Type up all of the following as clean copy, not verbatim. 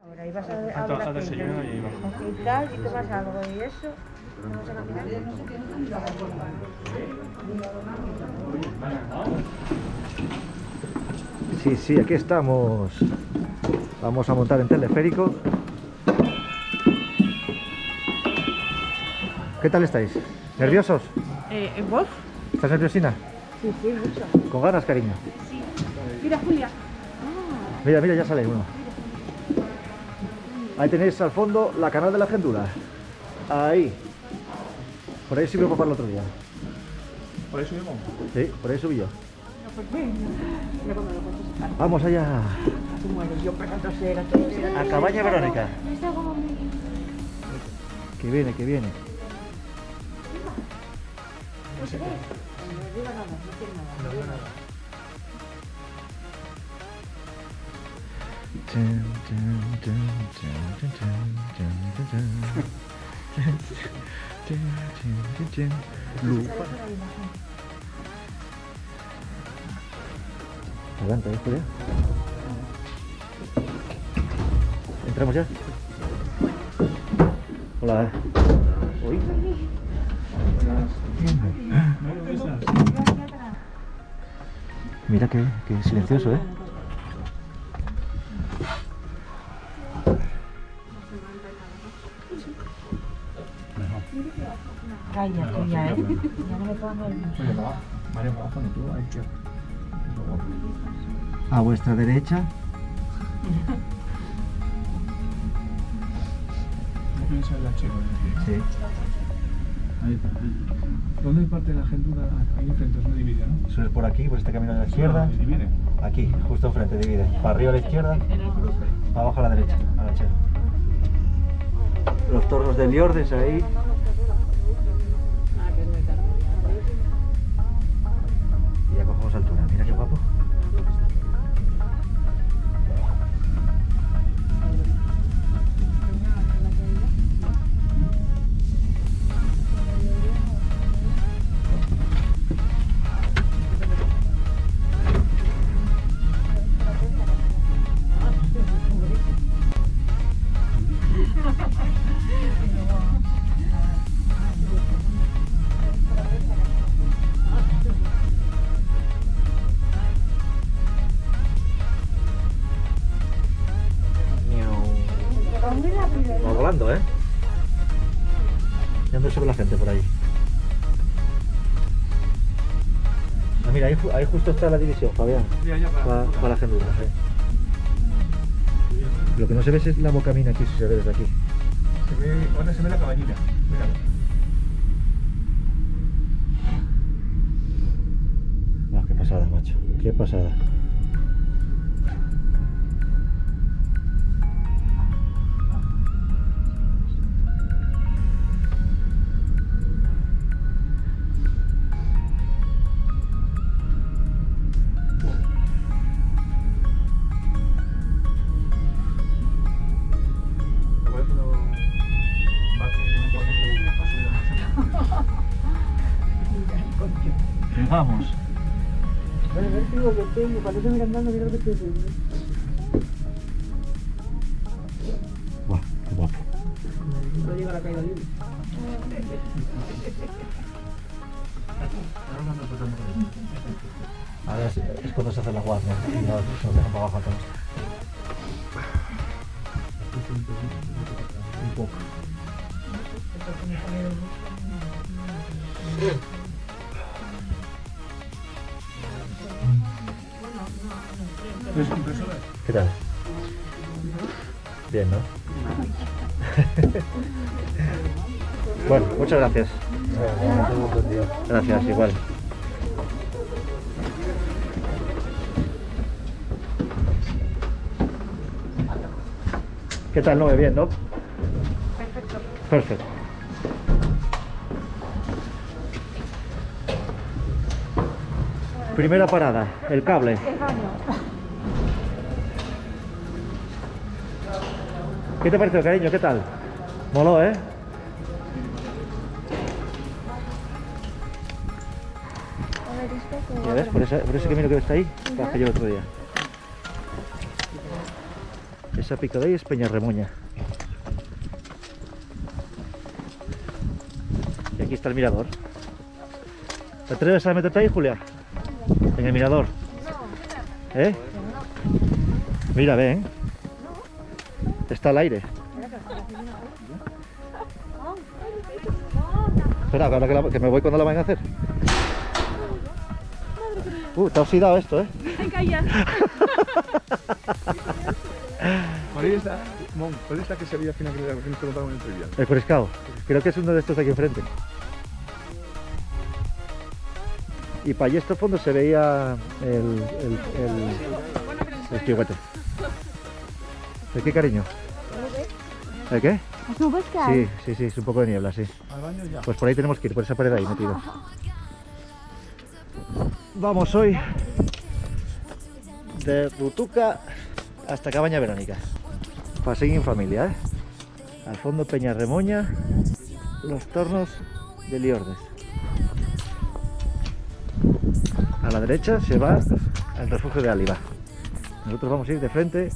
Ahora ibas a hablar desayuno y bajo. y tal, y tomas algo y eso. Vamos a caminar. Sí, sí, aquí estamos. Vamos a montar en teleférico. ¿Qué tal estáis? ¿Nerviosos? ¿Vos? ¿Estás nerviosina? Sí, sí, mucho. ¿Con ganas, cariño? Sí. Mira, Julia. Mira, mira, ya sale uno. Ahí tenéis al fondo la canal de la Gendula. Ahí. Por ahí subió papá el otro día. ¿Por eso mismo? Sí, por ahí subí yo. Pues ven. Mira cómo lo puedes sacar. Vamos allá. Tú mueres, yo para trasera, trasera. A Cabaña Verónica. Está como mi... Que viene, que viene. No se ve. No diga nada, no tiene nada. No veo nada. Lupa. Adelante, Julia. ¿Entramos ya? Hola. Uy. Mira qué silencioso, ¿eh? Cállate ya, ¿eh? Ya no me pongo nerviosa. Oye, va. Mario, va cuando tú, a la izquierda. A vuestra derecha. ¿No tienes el archivo? Sí. Ahí está. ¿Dónde hay parte de la Gendula? Ahí enfrente, no divide, ¿no? Eso es por aquí, por este camino a la izquierda. Divide. Aquí, justo enfrente, divide. Para arriba a la izquierda, para abajo a la derecha, a la izquierda. Los tornos de Liordes ahí. Y ya cogemos altura. Mira qué guapo. Va volando, ¿eh? Ya no se ve la gente por ahí. Ah, mira, ahí justo está la división, Fabián. Ya, Para la Gendula, sí. Lo que no se ve es la bocamina aquí, si se ve desde aquí. Ahora se ve la cabañita. Míralo. Ah, qué pasada, macho. Qué pasada. Vamos. El vértigo que tengo, cuando estoy mirando, mira lo que estoy haciendo. Buah, qué guapo. No llega la caída libre. Ahora es cuando se hace la guardia y no se nos dejan para abajo a todos. Un poco. ¿Es impresora? ¿Qué tal? Bien, ¿no? Bueno, muchas gracias. Gracias, igual. ¿Qué tal? ¿No me bien, no? Perfecto. Perfecto. Primera parada, el cable. El baño. ¿Qué te pareció, cariño? ¿Qué tal? Moló, ¿eh? ¿Ya ves? Por ese camino que está ahí, bajé yo el otro día. Esa pico de ahí es Peñarremoña. Y aquí está el mirador. ¿Te atreves a meterte ahí, Julia? En el mirador. ¿Eh? Mira, ve, ¿eh? Está al aire. Espera, ahora que me voy cuando la van a hacer. Te ha oxidado esto, ¿eh? ¿Cuál es la que se veía al final que nos preguntaban en el trivial? El Coriscao. Creo que es uno de estos de aquí enfrente. Y para allí estos fondos se veía el Esquigüete. ¿El qué, cariño? ¿El qué? Sí, es un poco de niebla, sí. Al baño ya. Pues por ahí tenemos que ir, por esa pared ahí metido. Vamos hoy de Rutuca hasta Cabaña Verónica. Paseo en familia, ¿eh? Al fondo Peñarremoña, los tornos de Liordes. A la derecha se va al refugio de Áliva. Nosotros vamos a ir de frente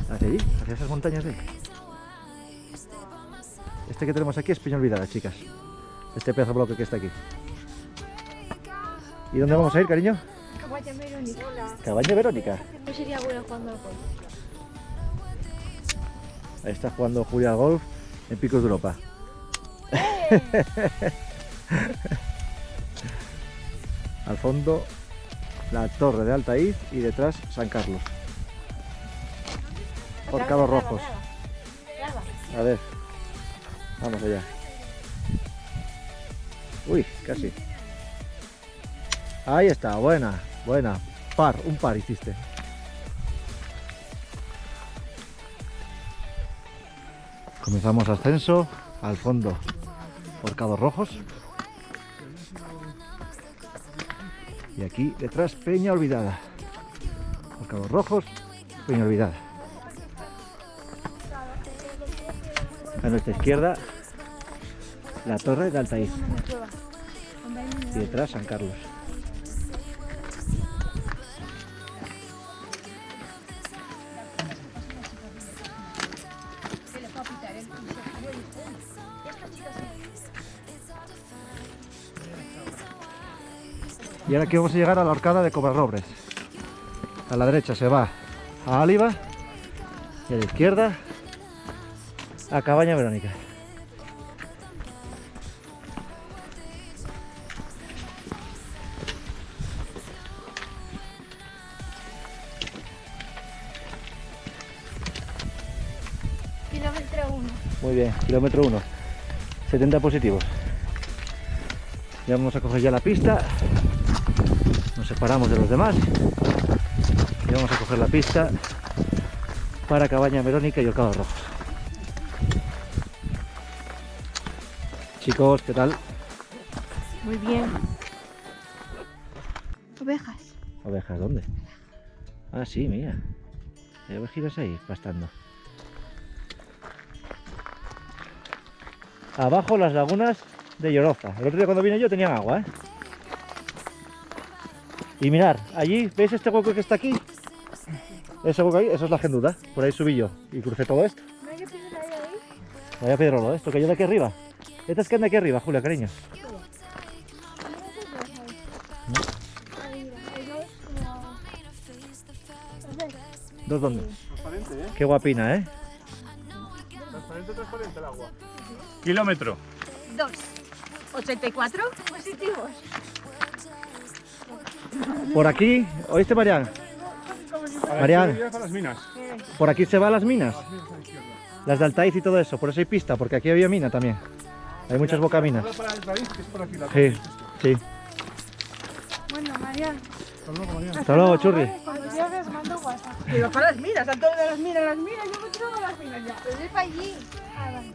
hacia allí, hacia esas montañas de ahí. Este que tenemos aquí es Peña Olvidada, chicas. Este pedazo de bloque que está aquí. ¿Y dónde vamos a ir, cariño? Cabaña Verónica. Cabaña Verónica. No sería bueno jugando al golf. Ahí está jugando Julia al golf en Picos de Europa. Al fondo la torre de Altaiz y detrás San Carlos. Horcados Rojos. A ver, vamos allá. Uy, casi. Ahí está, buena. Un par hiciste. Comenzamos ascenso, al fondo Horcados Rojos. Y aquí detrás Peña Olvidada. Horcados Rojos, Peña Olvidada. A nuestra izquierda la torre de Altaiz. Y detrás San Carlos. Y ahora aquí vamos a llegar a la horcada de Covarrobres. A la derecha se va a Áliva y a la izquierda a Cabaña Verónica. Kilómetro 1. Muy bien, kilómetro 1. 70 positivos. Ya vamos a coger ya la pista. Nos separamos de los demás. Y vamos a coger la pista para Cabaña Verónica y Horcados Rojos. Chicos, ¿qué tal? Muy bien. Ovejas. ¿Ovejas dónde? Ah, sí, mira. Hay ovejitas ahí pastando. Abajo las lagunas de Lloroza. El otro día cuando vine yo tenían agua, ¿eh? Y mirar, allí, ¿veis este hueco que está aquí? Ese hueco ahí, eso es la Genduda. Por ahí subí yo y crucé todo esto. ¿No hay que pisar ahí? Vaya pedrolo, esto que hay de aquí arriba. Estas que andan aquí arriba, Julia, cariño. ¿Dos dónde? Transparente, ¿eh? Qué guapina, ¿eh? Transparente el agua. Kilómetro. 2. 84 positivos. Por aquí, ¿oíste, Marian? Marian, Para las minas. por aquí se van las minas. Las de Altaiz y todo eso, por eso hay pista, porque aquí había mina también. Hay muchas bocaminas. Para el raíz, que es por aquí la Sí, sí. Bueno, Marian. Hasta luego, Mariana. Hasta luego, Churri. Cuando llegues, mando WhatsApp. Pero para las minas, tanto de las minas, yo me tiro a las minas ya. Pero es para allí. Ah, vale.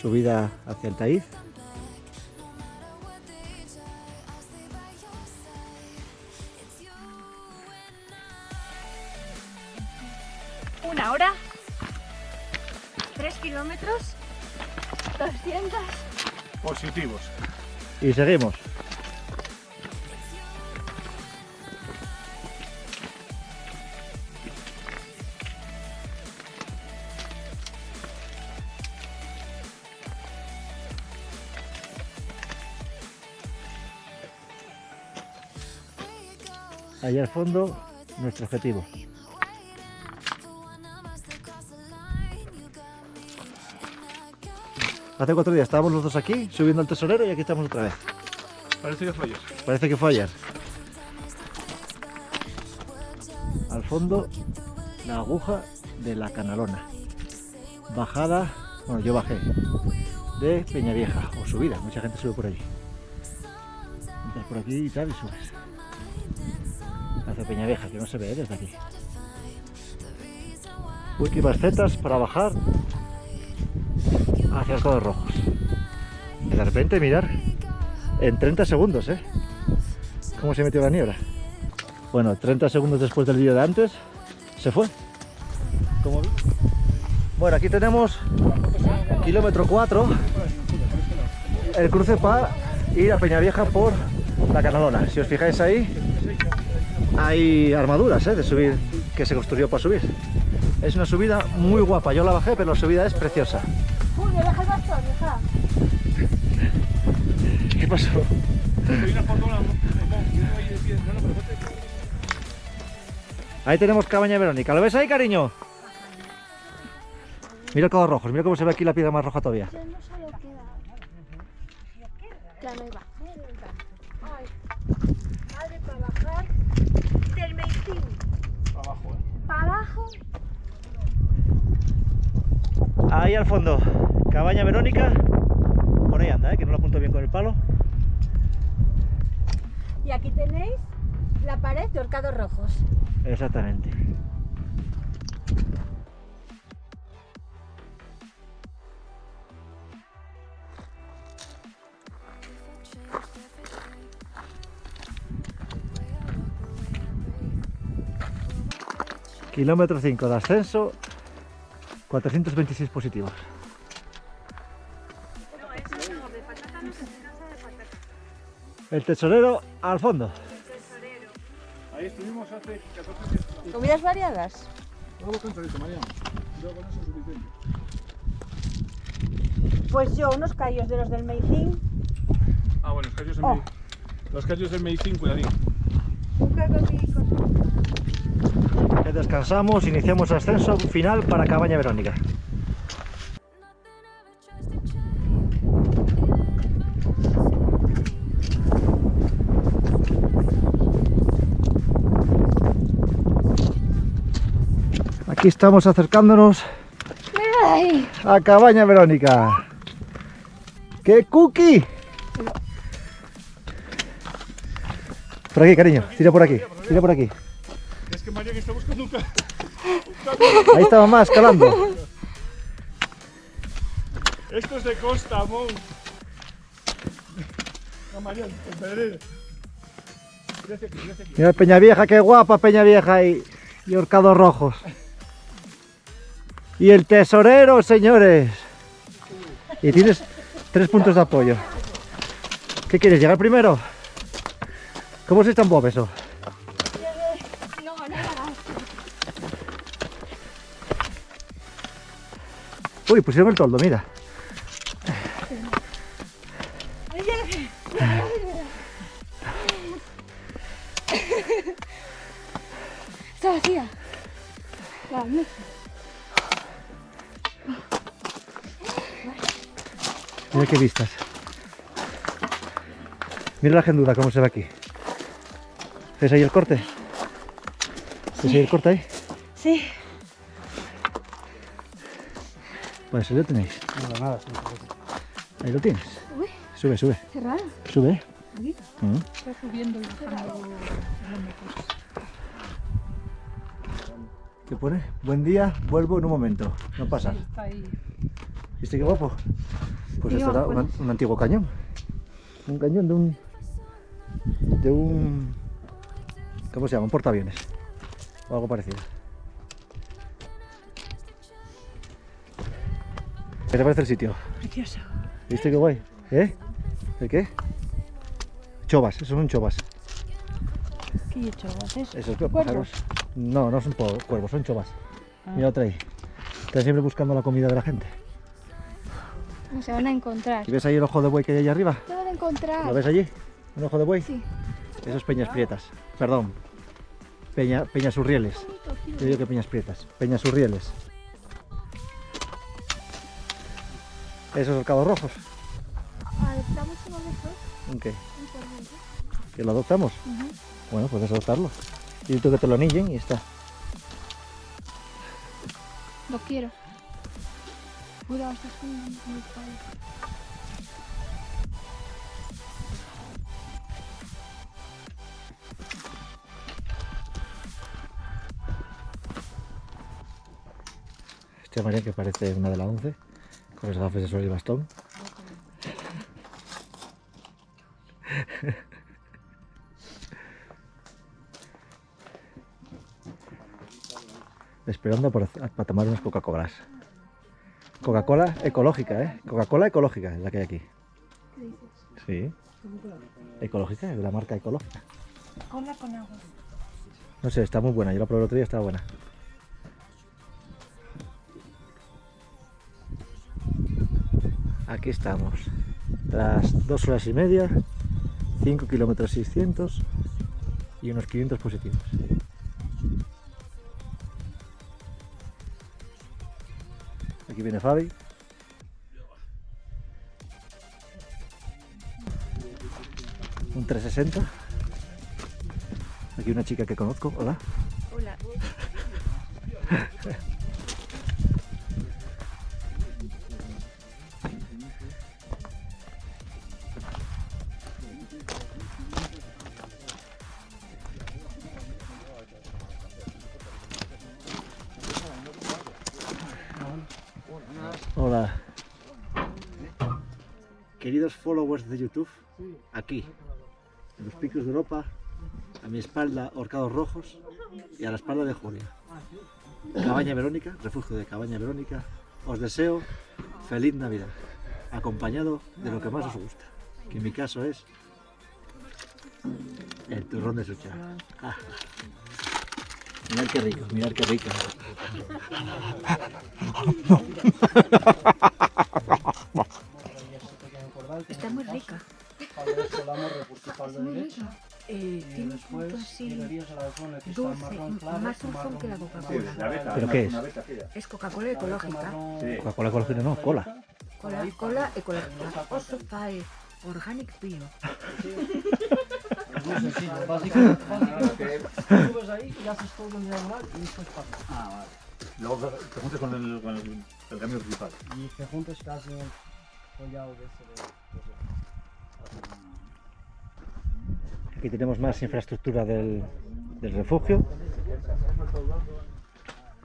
Subida hacia Altaiz. Una hora. 3 kilómetros. 200. Positivos. Y seguimos. Allá al fondo, nuestro objetivo. Hace 4 días estábamos los dos aquí, subiendo al Tesorero, y aquí estamos otra vez. Parece que fue ayer. Parece que fue ayer. Al fondo, la aguja de la Canalona. Bajada, bueno, yo bajé de Peñavieja, o subida, mucha gente sube por allí. Entras por aquí y tal y subes. Hacia Peñavieja, que no se ve desde aquí. Últimas setas para bajar hacia Arcados Rojos. Y de repente, mirar, en 30 segundos, cómo se metió la niebla. Bueno, 30 segundos después del vídeo de antes, se fue. ¿Cómo vi? Bueno, aquí tenemos kilómetro 4, el cruce para ir a Peñavieja por la Canalona. Si os fijáis ahí, hay armaduras de subir, que se construyó para subir. Es una subida muy guapa, yo la bajé, pero la subida es preciosa. Julio, deja el bastón, deja. ¿Qué pasó? Ahí tenemos Cabaña Verónica. ¿Lo ves ahí, cariño? Mira Arcados Rojos, mira cómo se ve aquí la piedra más roja todavía. Yo no sé lo que da. Ya no iba. Ay, madre, para bajar del Meitín. Para abajo, Para abajo. Ahí al fondo, Cabaña Verónica. Por ahí anda, que no lo apunto bien con el palo. Y aquí tenéis la pared de Arcados Rojos. Exactamente. Kilómetro 5 de ascenso, 426 positivos. El Tesorero al fondo. Ahí estuvimos hace 14 días. ¿Comidas variadas? Vamos con chorizo, María. Yo con eso es suficiente. Pues yo, unos callos de los del Meitín. Ah, bueno, los callos Oh. Los callos del Meitín, cuidadín. Ya descansamos, iniciamos ascenso final para Cabaña Verónica. Aquí estamos acercándonos ¡Ay! a Cabaña Verónica. ¡Qué cookie! Por aquí, cariño, tira por aquí, tira por aquí. Es que María que está buscando un cambio. Ahí está mamá escalando. Esto es de costa, Mon. No, María, el pedrero. Mira hacia aquí, mira hacia aquí. Mira Peñavieja, qué guapa Peñavieja y Arcados Rojos. Y el Tesorero, señores. Y tienes 3 puntos de apoyo. ¿Qué quieres, llegar primero? ¿Cómo se tan bob eso? No, nada. Uy, pusieron el toldo, mira. Está vacía. Vamos. Mira qué vistas. Mira la gendura, cómo se ve aquí. ¿Ves ahí el corte? ¿Ves ahí el corte ahí? Sí. Pues ahí lo tenéis. Nada, Ahí lo tienes. Uy, Sube, sube. qué raro. Sube. Aquí. Está subiendo y bajando. ¿Qué pone? Buen día, vuelvo en un momento. No pasa. Sí, está ahí. ¿Viste qué guapo? Pues Sí, esto era bueno. un antiguo cañón. Un cañón de un... ¿Cómo se llama? Un portaaviones. O algo parecido. ¿Qué te parece el sitio? Precioso. ¿Viste qué guay? ¿Eh? ¿El qué? Chovas, esos son chovas. ¿Qué he hecho? ¿Haces? Esos ¿Cuervos? pájaros. No, no son cuervos, son chovas. Ah. Mira otra ahí. Están siempre buscando la comida de la gente. Se van a encontrar. ¿Y ves ahí el ojo de buey que hay allá arriba? Se van a encontrar. ¿Lo ves allí? ¿Un ojo de buey? Sí. Eso es Peñas Prietas. Perdón. Peñasurrieles. Yo digo que Peñas Prietas. Peñasurrieles. Esos Horcados Rojos. Adoptamos uno de esos. ¿Qué? Un cordeiro. ¿Que lo adoptamos? Bueno, puedes adoptarlo. Y tú que te lo anillen y está. Lo quiero. Cuidado, estás con mi padre. Hostia, María, que parece una de la 11. Con los gafas de sol y bastón. Esperando para tomar unas Coca-Colas. Coca-Cola ecológica, ¿eh? Coca-Cola ecológica es la que hay aquí. ¿Qué dices? Sí. Ecológica, es la marca ecológica. Cola con agua. No sé, está muy buena. Yo la probé el otro día, estaba buena. Aquí estamos. Tras 2 horas y media, 5 kilómetros 600 y unos 500 positivos. Aquí viene Fabi. Un 360. Aquí una chica que conozco. Hola. Hola. Hola. Queridos followers de YouTube, aquí, en los picos de Europa, a mi espalda Horcados Rojos y a la espalda de Julia. Cabaña Verónica, refugio de Cabaña Verónica, os deseo feliz Navidad, acompañado de lo que más os gusta, que en mi caso es el turrón de Sucha. Ah. Mirad qué rico, mirad qué rico. Está muy rica. Es muy rica. Tiene un punto así dulce, más dulzón que la Coca-Cola. ¿Pero qué es? Es Coca-Cola ecológica. Coca-Cola ecológica no, cola. Cola ecológica. Oso fae organic bio. Muy sencillo, básicamente subes ahí y haces todo en diagonal y después pasas. Ah, vale. Luego te juntes con el cambio principal. Y te juntas casi en el collado de ese Aquí tenemos más infraestructura del refugio.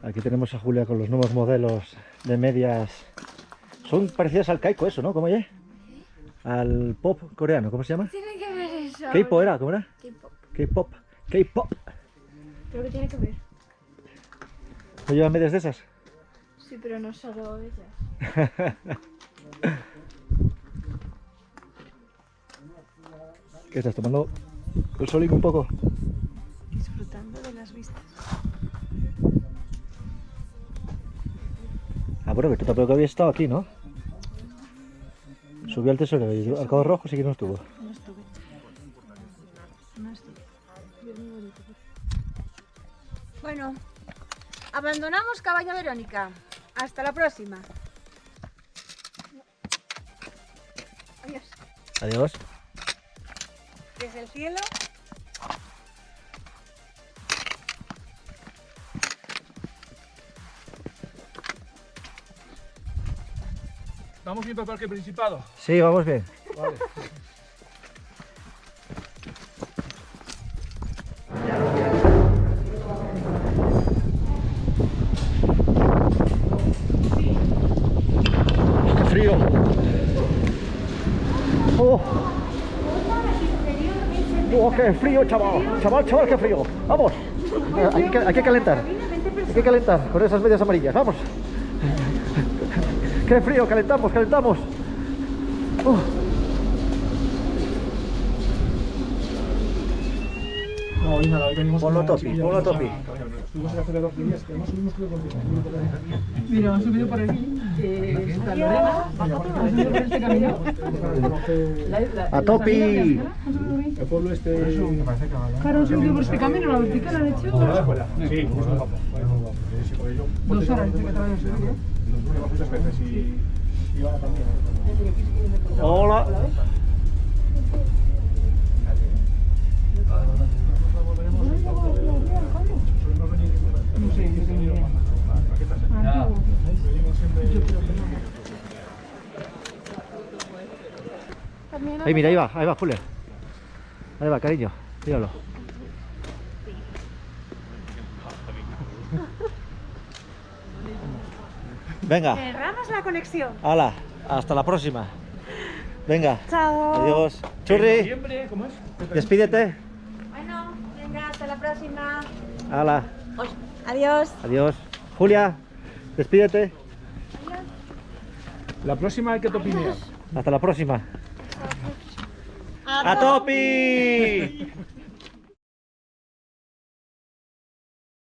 Aquí tenemos a Julia con los nuevos modelos de medias. Son parecidas al Kaiko eso, ¿no? ¿Cómo es? Al pop coreano, ¿cómo se llama? Tiene que ver eso. K-pop era, ¿cómo era? K-pop. K-pop. K-pop. ¿Pero qué tiene que ver? ¿No llevan medias de esas? Sí, pero no solo ellas. ¿Qué estás tomando el solín un poco? Disfrutando de las vistas. Ah, bueno, que tú tampoco habías estado aquí, ¿no? Subió al tesoro y al Cabo Rojo sí que no estuvo. No estuve. No estuve. Bueno, abandonamos Cabaña Verónica. Hasta la próxima. Adiós. Adiós. Desde el cielo. ¿Vamos bien para el Parque Principado? Sí, vamos bien. Vale. ¡Qué frío! ¡Oh! ¡Oh, qué frío, chaval! ¡Chaval, qué frío! ¡Vamos! Hay que calentar. Hay que calentar con esas medias amarillas. ¡Vamos! ¡Qué frío! ¡Calentamos, calentamos! No, hoy nada, hoy venimos Ponlo con la topi, chiquilla, ponlo vamos topi. Estuvimos hace 2 días, que además subimos creo con Mira, han subido por aquí. Santa Lorena, este camino. ¡A topi! El pueblo este... Claro, un sentido por este camino, la vertical han hecho. Sí, es muy guapo. 2 horas dice que te van a subir, ¿no? Nos vemos muchas veces y va también. Hola. No sé, yo tengo ni idea. Ahí, mira, ahí va, Julia. Ahí va, cariño, míralo. Venga, Cerramos la conexión. hala, hasta la próxima. Venga, Chao. adiós. Churri, Siempre, ¿cómo es? despídete. Bueno, venga, hasta la próxima. Hala, Adiós. adiós. Julia, despídete. La próxima hay que topinear. Hasta la próxima. ¡A topi!